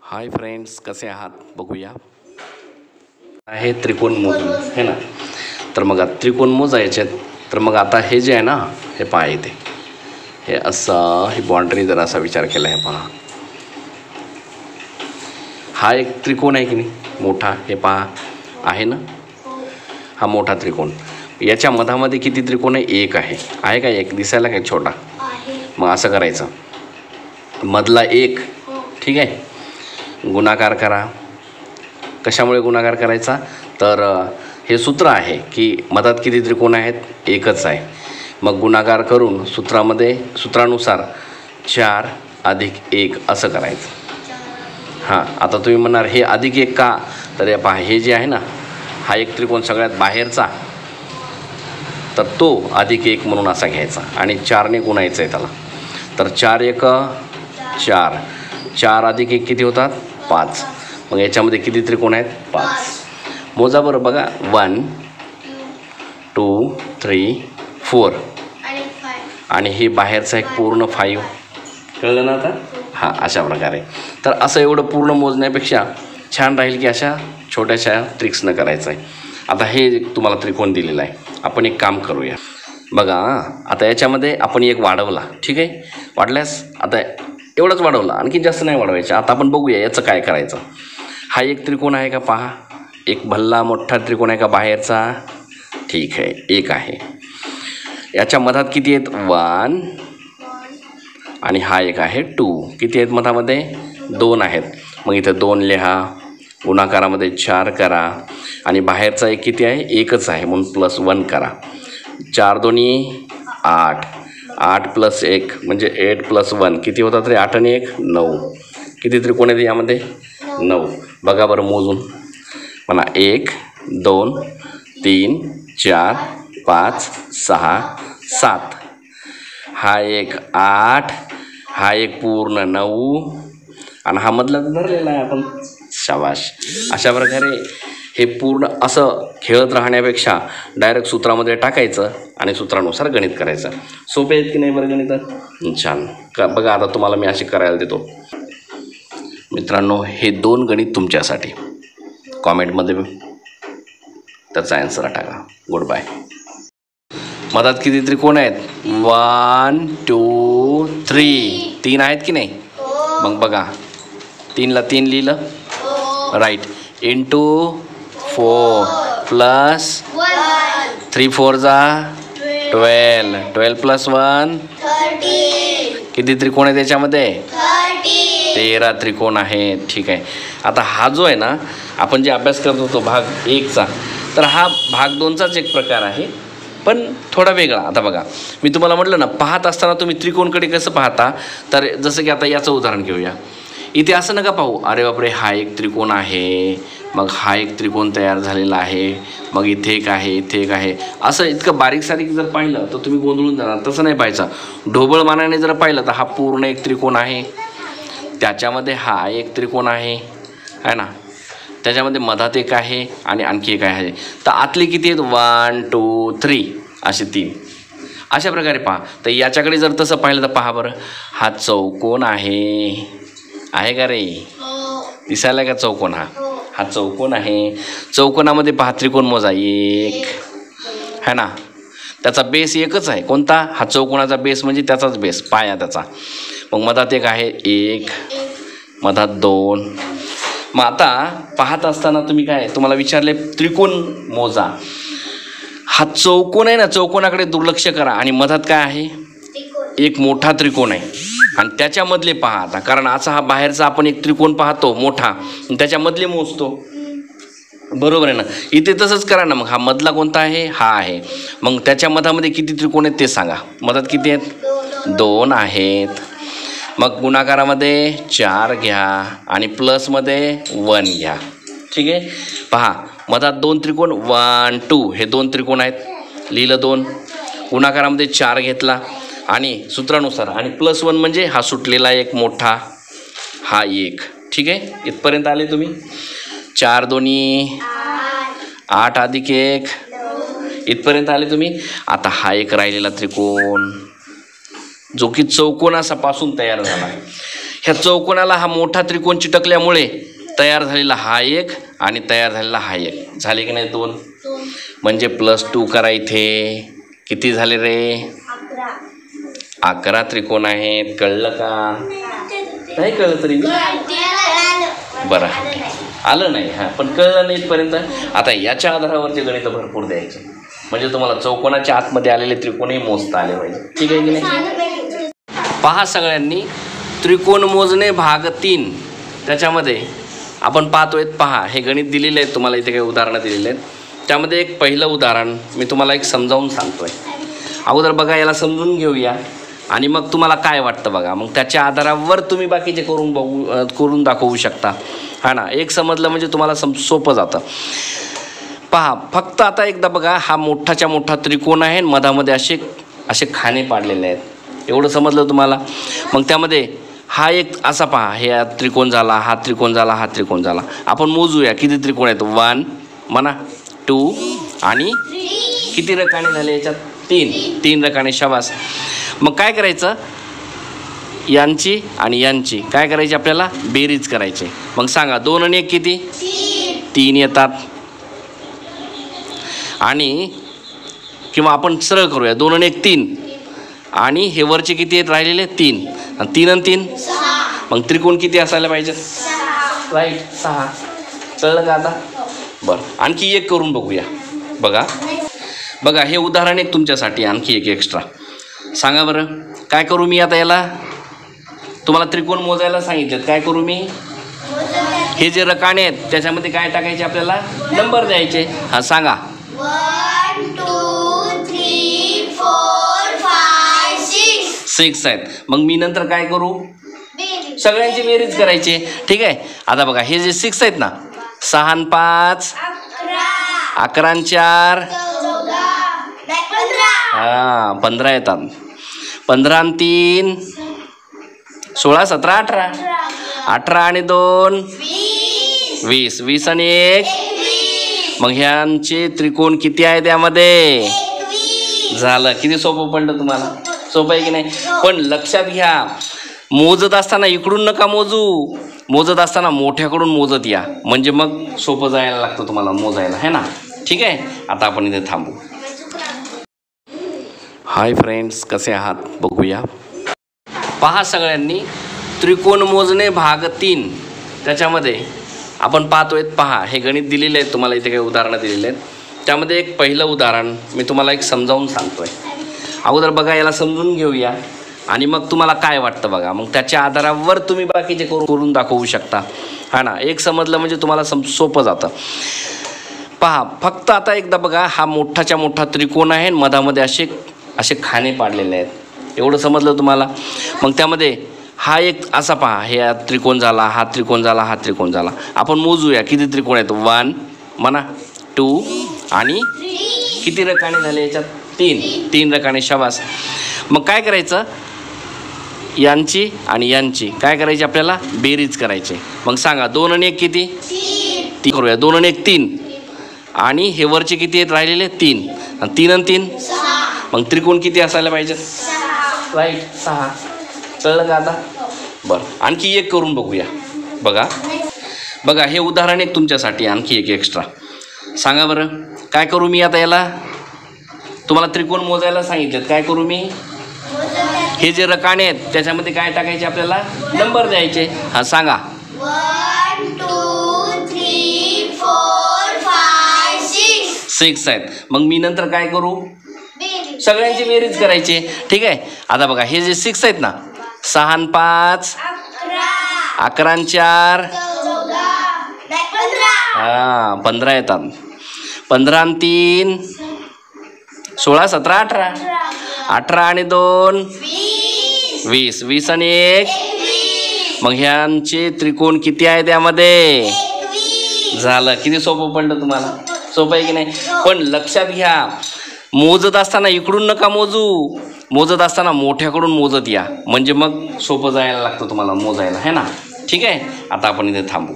Hi friends, कसे आहात बघूया. आहे त्रिकोण मोजून है ना. तर मग आता त्रिकोण मोजायचे. तर मग आता हे जे आहे ना, हे पहा इथे हे असं, ही बाउंड्री जर असा विचार केला आहे पहा, हा एक त्रिकोण आहे की नाही मोठा, हे पहा आहे ना, हा मोठा त्रिकोण. याच्या मधामध्ये किती त्रिकोण आहे? एक आहे का? एक दिसायला काय छोटा. मग असं करायचं, मधला एक, ठीक आहे, गुणाकार करा. कशामुळे गुणाकार करायचा? तर हे सूत्र आहे की मधात किती त्रिकोण आहेत? एकच आहे. मग गुणाकार करून सूत्रानुसार 4 अधिक 1 असं करायचं. हां, आता तुम्ही म्हणणार हे अधिक 1 का? तर हे पहा, हे जे आहे ना, हा एक त्रिकोण सगळ्यात बाहेरचा, तर तो अधिक 1 म्हणून असा घ्यायचा आणि 4ने गुणायचं आहे त्याला. तर 4 1 4, 4 अधिक 1 किती होतात? 5. मग याच्यामध्ये किती त्रिकोण आहेत? 5. मोजा बरं बघा, 1 2 3 4 आणि हे बाहेरचा एक पूर्ण 5. कळलं ना आता? हां, अशा प्रकारे. तर असं एवढं पूर्ण मोजण्यापेक्षा छान राहील की अशा छोट्याशा ट्रिक्सनं करायचं आहे. आता हे तुम्हाला त्रिकोण दिलेलं आहे. आपण एक काम करूया बघा. आता याच्यामध्ये आपण एक वाढवला, ठीक आहे, वाढल्यास आता एवढंच वाढवलं, आणखी जास्त नाही वाढवायचं. आता आपण बघूया याचं काय करायचं. हा एक त्रिकोण आहे का? पहा, एक भल्ला मोठा त्रिकोण आहे का बाहेरचा? ठीक आहे, एक आहे. याच्या मधात किती आहेत? 1 आणि हा एक आहे 2. किती आहेत मधामध्ये? 2 आहेत. मग इथं 2 लिहा, गुणाकारामध्ये 4 करा आणि बाहेरचा एक किती आहे? एकच आहे म्हणून +1 करा. 4 2 8, 8 + 1 म्हणजे 8 + 1 किती होतात रे? 8 आणि 1 9. किती त्रिकोण आहेत यामध्ये? 9. बघा बरं मोजून म्हणा, 1 2 3 4 5 6 7. हा एक 8, हा एक पूर्ण 9 आणि हा मधला धरलेला आहे आपण. शाबाश. अशा प्रकारे हे पूर्ण असं खेळत राहण्यापेक्षा डायरेक्ट सूत्रामध्ये टाकायचं आणि सूत्रानुसार गणित करायचं. सोपे आहेत की नाही बरं गणित? छान का बघा. आता तुम्हाला मी अशी करायला देतो मित्रांनो. हे 2 गणित तुमच्यासाठी. कॉमेंटमध्ये त्याचा ॲन्सर टाका. Good bye. मधात किती त्रिकोण आहेत? 1 2 3. 3 आहेत की नाही? मग बघा, 3ला 3 लिहिलं, राईट, इंटू 4 प्लस 3 4 जा 12, 12 + 1 किती त्रिकोण आहे त्याच्यामध्ये? 13 त्रिकोण आहेत. ठीक आहे. आता हा जो आहे ना, आपण जे अभ्यास करत होतो भाग 1चा, तर हा भाग 2चाच एक प्रकार आहे, पण थोडा वेगळा. आता बघा, मी तुम्हाला म्हटलं ना, पाहत असताना तुम्ही त्रिकोणकडे कसं पाहता, तर जसं की आता याचं उदाहरण घेऊया. इथे असं नका पाहू, अरे बापरे हा एक त्रिकोण आहे, मग हा एक त्रिकोण तयार झालेला आहे, मग इथे एक आहे, इथे एक आहे, असं इतकं बारीक सारीक जर पाहिलं तर तुम्ही गोंधळून जाणार. तसं नाही पाहायचं. ढोबळ मानाने जर पाहिलं तर हा पूर्ण एक त्रिकोण आहे, त्याच्यामध्ये हा एक त्रिकोण आहे ना, त्याच्यामध्ये मधात एक आहे आणि आणखी एक आहे. तर आतले किती आहेत? 1 2 3 असे 3. अशा प्रकारे पहा. तर याच्याकडे जर तसं पाहिलं तर पहा बरं, हा चौकोन आहे का रे? दिसायला का चौकोन? हा चौकोन आहे. चौकोनामध्ये पहा त्रिकोण मोजा, 1 है ना, त्याचा बेस एकच आहे. कोणता? हा चौकोनाचा बेस म्हणजे त्याचाच बेस, पाया त्याचा. मग मधात एक आहे, 1 मधात 2. मग आता पाहत असताना तुम्ही काय, तुम्हाला विचारले त्रिकोण मोजा. हा चौकोन आहे ना, चौकोनाकडे दुर्लक्ष करा आणि मधात काय आहे? एक मोठा त्रिकोण आहे आणि त्याच्यामधले पहा आता, कारण असा हा बाहेरचा आपण एक त्रिकोण पाहतो मोठा, त्याच्यामधले मोजतो, बरोबर आहे ना. इथे तसंच करा ना. मग हा मधला कोणता आहे? हा आहे. मग त्याच्या मधामध्ये किती त्रिकोण आहेत ते सांगा. मधात किती आहेत? 2 आहेत. मग गुणाकारामध्ये 4 घ्या आणि प्लसमध्ये 1 घ्या. ठीक आहे. पहा, मधात 2 त्रिकोण, 1 2, हे 2 त्रिकोण आहेत, लिहिलं 2. गुणाकारामध्ये 4 घेतला आणि सूत्रानुसार आणि +1 म्हणजे हा सुटलेला एक मोठा, हा 1. ठीक आहे. इथपर्यंत आले तुम्ही. 4 2 8 अधिक 1 इथपर्यंत आले तुम्ही. आता हा एक राहिलेला त्रिकोण जो की चौकोनापासून तयार झाला आहे. ह्या चौकोनाला हा मोठा त्रिकोण चिटकल्यामुळे तयार झालेला हा एक आणि तयार झालेला हा एक झाले की नाही 2. म्हणजे +2 करा. इथे किती झाले रे? 11 त्रिकोण आहेत. कळलं का? नाही कळलं तरी बरं आलं नाही. हां पण कळलं नाही इथपर्यंत. आता याच्या आधारावरचे गणित भरपूर द्यायचे म्हणजे तुम्हाला चौकोनाच्या आतमध्ये आलेले त्रिकोणही मोजता आले पाहिजे. ठीक आहे की नाही? पहा सगळ्यांनी त्रिकोण मोजणे भाग 3 त्याच्यामध्ये आपण पाहतोय. पहा हे गणित दिलेले आहेत तुम्हाला, इथे काही उदाहरणं दिलेली आहेत. त्यामध्ये एक पहिलं उदाहरण मी तुम्हाला एक समजावून सांगतोय. अगोदर बघा, याला समजून घेऊया आणि मग तुम्हाला काय वाटतं बघा. मग त्याच्या आधारावर तुम्ही बाकीचे करून दाखवू शकता. हा ना, एक समजलं म्हणजे तुम्हाला सोपं जातं. पहा फक्त आता एकदा बघा, हा मोठाच्या मोठा त्रिकोण आहे. मधामध्ये असे खाणे पाडलेले आहेत. एवढं समजलं तुम्हाला. मग त्यामध्ये हा एक असा पहा, हे त्रिकोण झाला, हा त्रिकोण झाला, हा त्रिकोण झाला. आपण मोजूया किती त्रिकोण आहेत. 1 म्हणा, 2 आणि किती रकाने झाले याच्यात? 3 रकाने. शाबास. मग काय करायचं, यांची आणि यांची काय करायची आपल्याला? बेरीज करायची. मग सांगा 2 आणि 1 किती? 3 येतात. आणि किंवा आपण सरळ करूया, 2 आणि 1 3 आणि हे वरचे किती आहेत राहिलेले? 3 आणि 3 आणि 3 6. मग त्रिकोण किती असायला पाहिजे? राईट, 6. कळलं का आता? बरं आणखी एक करून बघूया. बघा हे उदाहरण एक तुमच्यासाठी, आणखी एक एक्स्ट्रा. सांगा बरं काय करू मी आता? याला तुम्हाला त्रिकोण मोजायला सांगितलेत. काय करू मी? हे जे रकाने आहेत त्याच्यामध्ये काय टाकायचे आपल्याला? नंबर द्यायचे. हां सांगा. 1 2 3 4 5 6 आहेत. मग मी नंतर काय करू? सगळ्यांची बेरीज करायची. ठीक आहे. आता बघा हे जे 6 आहेत ना, 6 आणि 5 11 आणि 4 हां 15 येतात. 15 आणि 3 16 17 18 18 आणि 2 20 20 आणि 1. मग ह्यांचे त्रिकोण किती आहे त्यामध्ये? झालं. किती सोपं पडलं तुम्हाला? सोपं आहे की नाही? पण लक्षात घ्या, मोजत असताना इकडून नका मोजू. मोजत असताना मोठ्याकडून मोजत या, म्हणजे मग सोपं जायला लागतं तुम्हाला मोजायला, है ना? ठीक आहे. आता आपण इथे थांबू. हाय फ्रेंड्स, कसे आहात बघूया. पहा सगळ्यांनी त्रिकोण मोजणे भाग 3 त्याच्यामध्ये आपण पाहतोय. पहा हे गणित दिलेले आहेत तुम्हाला, इथे काही उदाहरणं दिलेली आहेत. त्यामध्ये एक पहिलं उदाहरण मी तुम्हाला एक समजावून सांगतोय. अगोदर बघा, याला समजून घेऊया आणि मग तुम्हाला काय वाटतं बघा. मग त्याच्या आधारावर तुम्ही बाकीचे करून दाखवू शकता. हा ना, एक समजलं म्हणजे तुम्हाला सोपं जातं. पहा फक्त आता एकदा बघा, हा मोठाच्या मोठा त्रिकोण आहे. मधामध्ये असे खाणे पाडलेले आहेत. एवढं समजलं तुम्हाला. मग त्यामध्ये हा एक असा पहा, हे त्रिकोण झाला, हा त्रिकोण झाला, हा त्रिकोण झाला. आपण मोजूया किती त्रिकोण आहेत. 1 म्हणा, 2 आणि किती रकाने झाले याच्यात? 3 रकाने. शाबास. मग काय करायचं, यांची आणि यांची काय करायची आपल्याला? बेरीज करायची. मग सांगा 2 आणि 1 किती? 3 करूया. 2 आणि 1 3 आणि हे वरचे किती आहेत राहिलेले? 3 आणि 3 आणि 3 6. मग त्रिकोण किती असायला पाहिजे? राईट, 6. कळलं का आता? बरं आणखी एक करून बघूया. बघा हे उदाहरण एक तुमच्यासाठी, आणखी एक एक्स्ट्रा. सांगा बरं काय करू मी आता? याला तुम्हाला त्रिकोण मोजायला सांगितलेत. काय करू मी? हे जे रकाने आहेत त्याच्यामध्ये काय टाकायचे आपल्याला? नंबर द्यायचे. हां सांगा. 1 2 3 4 5 6 आहेत. मग मी नंतर काय करू? सगळ्यांची बेरीज करायची. ठीक आहे. आता बघा हे जे 6 आहेत ना, 6 आणि 5 11 आणि 4 हां 15 येतात. 15 आणि 3 16 17 18 18 आणि 2 20 20 आणि 1. मग ह्यांचे त्रिकोण किती आहे त्यामध्ये? झालं. किती सोपं पडलं तुम्हाला? सोपं आहे की नाही? पण लक्षात घ्या, मोजत असताना इकडून नका मोजू. मोजत असताना मोठ्याकडून मोजत या, म्हणजे मग सोपं जायला लागतं तुम्हाला मोजायला, है ना? ठीक आहे. आता आपण इथे थांबू.